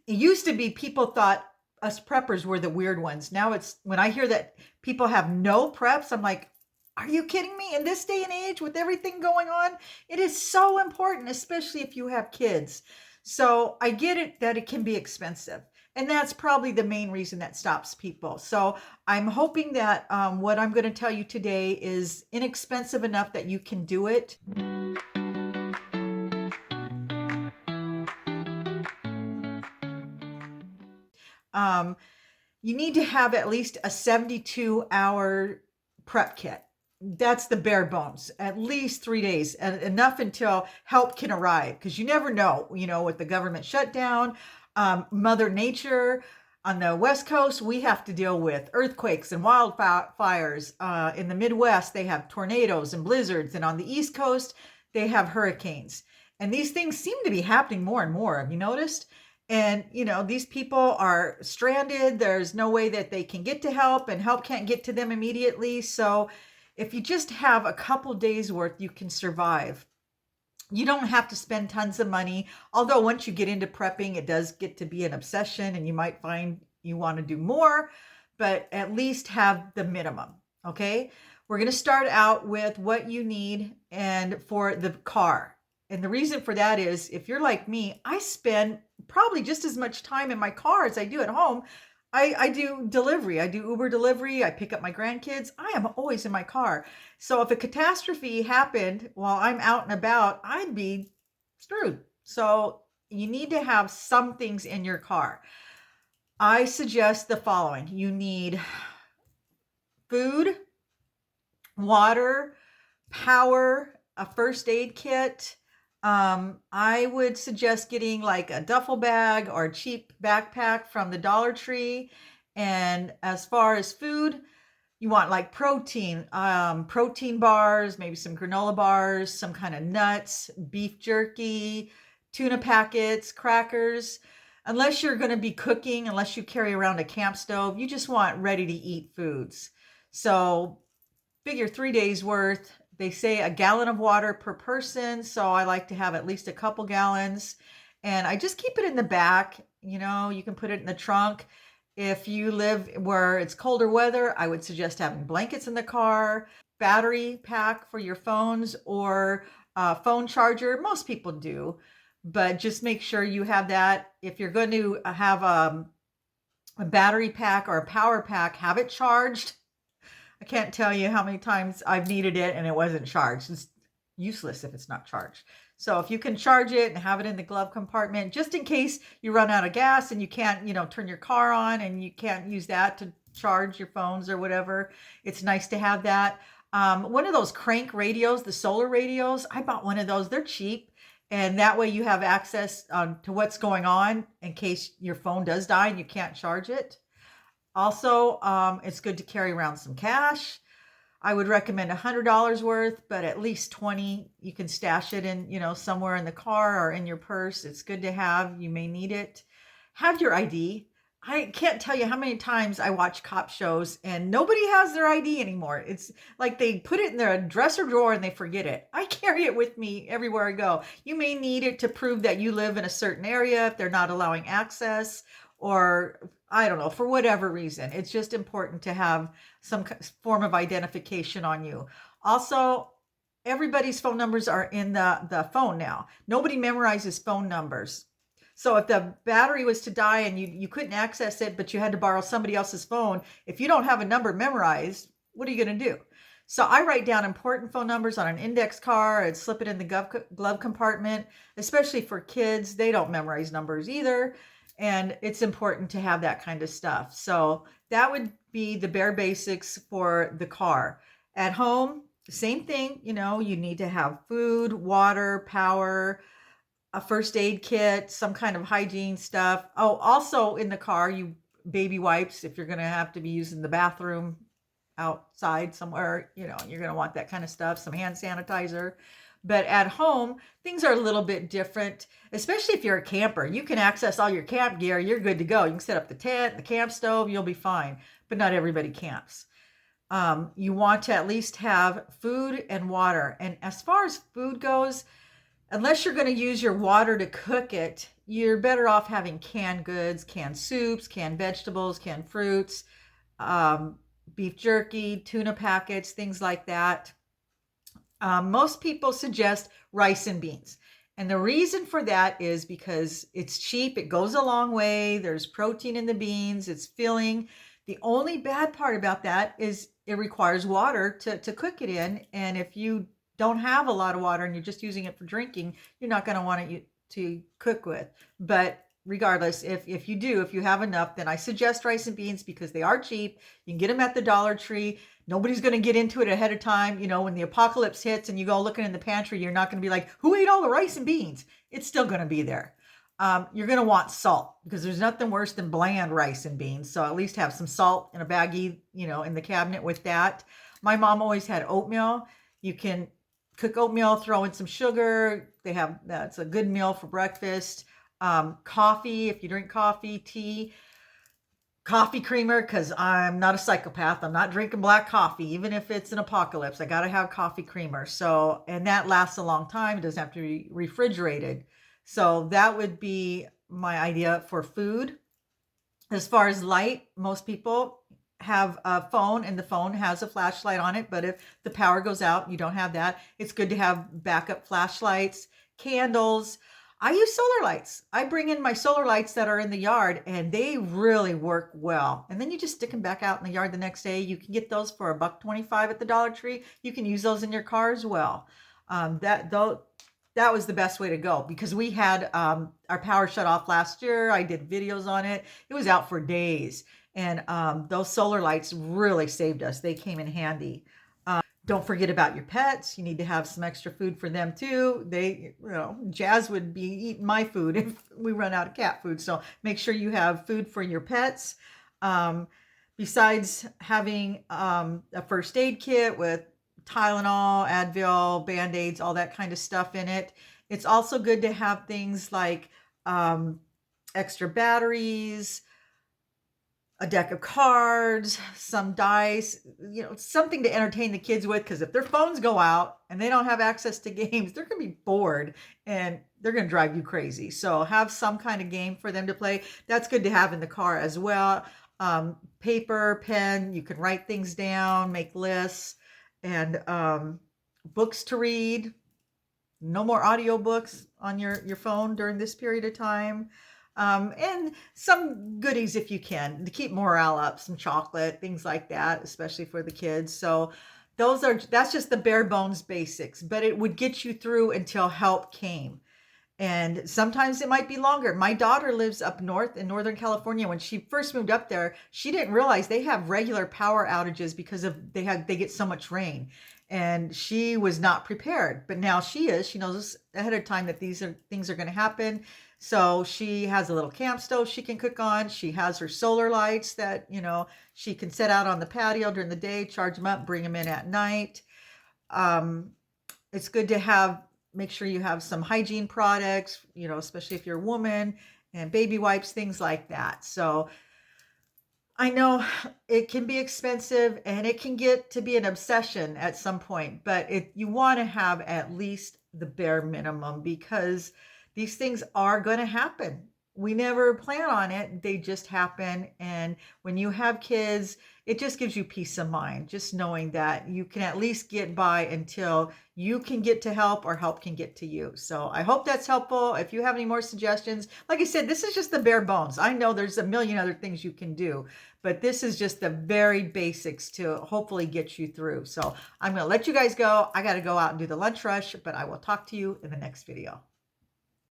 It used to be people thought us preppers were the weird ones. Now it's when I hear that people have no preps, I'm like, are you kidding me? In this day and age with everything going on, it is so important, especially if you have kids. So I get it that it can be expensive. And that's probably the main reason that stops people. So I'm hoping that what I'm going to tell you today is inexpensive enough that you can do it. Um, you need to have at least a 72-hour prep kit. That's the bare bones, at least 3 days, and enough until help can arrive. Because you never know, with the government shutdown, Mother Nature. On the West Coast, we have to deal with earthquakes and wildfires. In the Midwest, they have tornadoes and blizzards. And on the East Coast, they have hurricanes. And these things seem to be happening more and more. Have you noticed? And, these people are stranded. There's no way that they can get to help, and help can't get to them immediately. So if you just have a couple days worth, you can survive. You don't have to spend tons of money. Although once you get into prepping, it does get to be an obsession and you might find you want to do more, but at least have the minimum. Okay. We're going to start out with what you need and for the car. And the reason for that is if you're like me, I spend probably just as much time in my car as I do at home. I do delivery. I do Uber delivery. I pick up my grandkids. I am always in my car. So if a catastrophe happened while I'm out and about, I'd be screwed. So you need to have some things in your car. I suggest the following. You need food, water, power, a first aid kit. I would suggest getting like a duffel bag or a cheap backpack from the Dollar Tree. And as far as food, you want like protein bars, maybe some granola bars, some kind of nuts, beef jerky, tuna packets, crackers. Unless you're going to be cooking, unless you carry around a camp stove, you just want ready to eat foods. So figure 3 days worth. They say a gallon of water per person. So I like to have at least a couple gallons. And I just keep it in the back. You can put it in the trunk. If you live where it's colder weather, I would suggest having blankets in the car, battery pack for your phones, or a phone charger. Most people do, but just make sure you have that. If you're going to have a battery pack or a power pack, have it charged. I can't tell you how many times I've needed it and it wasn't charged. It's useless if it's not charged. So if you can charge it and have it in the glove compartment, just in case you run out of gas and you can't, turn your car on and you can't use that to charge your phones or whatever, it's nice to have that. One of those crank radios, the solar radios, I bought one of those. They're cheap. And that way you have access to what's going on in case your phone does die and you can't charge it. Also, it's good to carry around some cash. I would recommend $100 worth, but at least 20. You can stash it in, somewhere in the car or in your purse. It's good to have. You may need it. Have your ID. I can't tell you how many times I watch cop shows and nobody has their ID anymore. It's like they put it in their dresser drawer and they forget it. I carry it with me everywhere I go. You may need it to prove that you live in a certain area if they're not allowing access, or I don't know, for whatever reason. It's just important to have some form of identification on you. Also, everybody's phone numbers are in the phone now. Nobody memorizes phone numbers. So if the battery was to die and you couldn't access it, but you had to borrow somebody else's phone, if you don't have a number memorized, what are you going to do? So I write down important phone numbers on an index card and slip it in the glove compartment, especially for kids. They don't memorize numbers either. And it's important to have that kind of stuff. So that would be the bare basics for the car. At home, same thing. You need to have food, water, power, a first aid kit, some kind of hygiene stuff. Oh, also in the car, baby wipes if you're going to have to be using the bathroom outside somewhere, you're going to want that kind of stuff, some hand sanitizer. But at home, things are a little bit different, especially if you're a camper. You can access all your camp gear. You're good to go. You can set up the tent, the camp stove, you'll be fine. But not everybody camps. You want to at least have food and water. And as far as food goes, unless you're going to use your water to cook it, you're better off having canned goods, canned soups, canned vegetables, canned fruits, um, beef jerky, tuna packets, things like that. Most people suggest rice and beans. And the reason for that is because it's cheap, it goes a long way, there's protein in the beans, it's filling. The only bad part about that is it requires water to cook it in. And if you don't have a lot of water and you're just using it for drinking, you're not going to want it to cook with. But regardless, if you do, if you have enough, then I suggest rice and beans because they are cheap. You can get them at the Dollar Tree. Nobody's going to get into it ahead of time. You know, when the apocalypse hits and you go looking in the pantry, you're not going to be like, who ate all the rice and beans? It's still going to be there. You're going to want salt because there's nothing worse than bland rice and beans. So at least have some salt in a baggie, you know, in the cabinet with that. My mom always had oatmeal. You can cook oatmeal, throw in some sugar. They have, that's a good meal for breakfast. Coffee, if you drink coffee, tea, coffee creamer, because I'm not a psychopath. I'm not drinking black coffee, even if it's an apocalypse. I got to have coffee creamer. So, and that lasts a long time. It doesn't have to be refrigerated. So that would be my idea for food. As far as light, most people have a phone and the phone has a flashlight on it. But if the power goes out, you don't have that. It's good to have backup flashlights, candles. I use solar lights. I bring in my solar lights that are in the yard and they really work well. And then you just stick them back out in the yard the next day. You can get those for $1.25 at the Dollar Tree. You can use those in your car as well. That was the best way to go because we had our power shut off last year. I did videos on it. It was out for days. And those solar lights really saved us. They came in handy. Don't forget about your pets. You need to have some extra food for them too. Jazz would be eating my food if we run out of cat food. So make sure you have food for your pets. Besides having a first aid kit with Tylenol, Advil, Band-Aids, all that kind of stuff in it. It's also good to have things like extra batteries, a deck of cards, some dice, something to entertain the kids with. Because if their phones go out and they don't have access to games, they're going to be bored and they're going to drive you crazy. So have some kind of game for them to play. That's good to have in the car as well. Paper, pen, you can write things down, make lists, and books to read. No more audiobooks on your phone during this period of time. And some goodies if you can to keep morale up, some chocolate, things like that, especially for the kids. So that's just the bare bones basics, but it would get you through until help came. And sometimes it might be longer. My daughter lives up north in Northern California. When she first moved up there, she didn't realize they have regular power outages because they get so much rain. And she was not prepared, but now she is. She knows ahead of time that things are going to happen. So she has a little camp stove she can cook on. She has her solar lights that, she can set out on the patio during the day, charge them up, bring them in at night. It's good to make sure you have some hygiene products, especially if you're a woman, and baby wipes, things like that. So I know it can be expensive and it can get to be an obsession at some point, but you want to have at least the bare minimum because these things are going to happen. We never plan on it. They just happen. And when you have kids, it just gives you peace of mind, just knowing that you can at least get by until you can get to help or help can get to you. So I hope that's helpful. If you have any more suggestions, like I said, this is just the bare bones. I know there's a million other things you can do, but this is just the very basics to hopefully get you through. So I'm going to let you guys go. I got to go out and do the lunch rush, but I will talk to you in the next video.